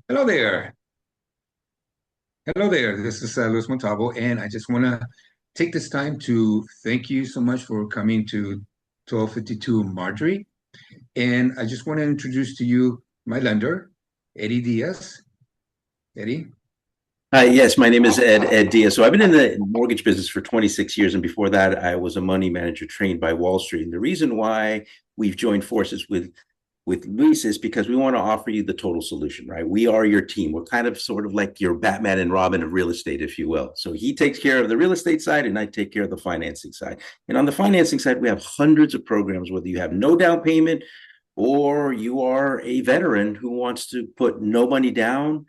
Hello there. Hello there. This is Luis Montalvo, and I just want to take this time to thank you so much for coming to 1252 Marjorie. And I just want to introduce to you my lender, Eddie Diaz. Eddie, Hi, yes, my name is Ed Diaz. So I've been in the mortgage business for 26 years, and before that, I was a money manager trained by Wall Street. And the reason why we've joined forces with Luis is because we want to offer you the total solution, right? We are your team. We're kind of sort of like your Batman and Robin of real estate, if you will. So he takes care of the real estate side, and I take care of the financing side. And on the financing side, we have hundreds of programs, whether you have no down payment or you are a veteran who wants to put no money down.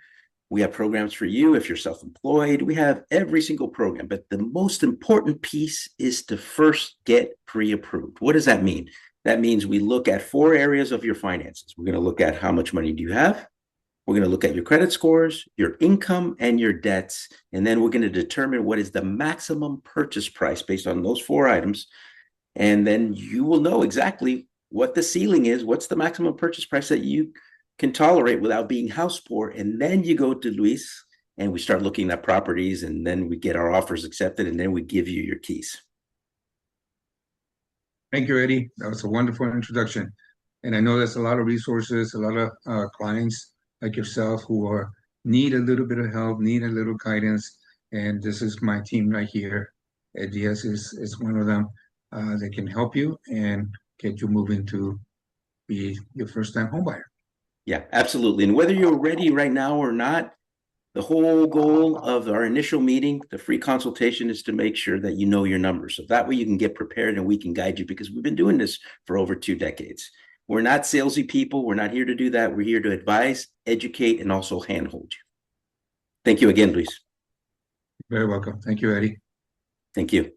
We have programs for you if you're self employed. We have every single program. But the most important piece is to first get pre approved. What does that mean? That means we look at four areas of your finances. We're going to look at how much money do you have? We're going to look at your credit scores, your income, and your debts. And then we're going to determine what is the maximum purchase price based on those four items. And then you will know exactly what the ceiling is, what's the maximum purchase price that you can tolerate without being house poor. And then you go to Luis and we start looking at properties, and then we get our offers accepted, and then we give you your keys. thank you, Eddie. That was a wonderful introduction. And I know there's a lot of resources, a lot of clients like yourself who are need a little bit of help, need a little guidance. And this is my team right here. Ed Diaz is one of them that can help you and get you moving to be your first time homebuyer. Yeah, absolutely. And whether you're ready right now or not, the whole goal of our initial meeting, the free consultation, is to make sure that you know your numbers. So that way you can get prepared and we can guide you, because we've been doing this for over 2 decades. We're not salesy people. We're not here to do that. We're here to advise, educate, and also handhold you. Thank you again, Luis. Very welcome. Thank you, Eddie. Thank you.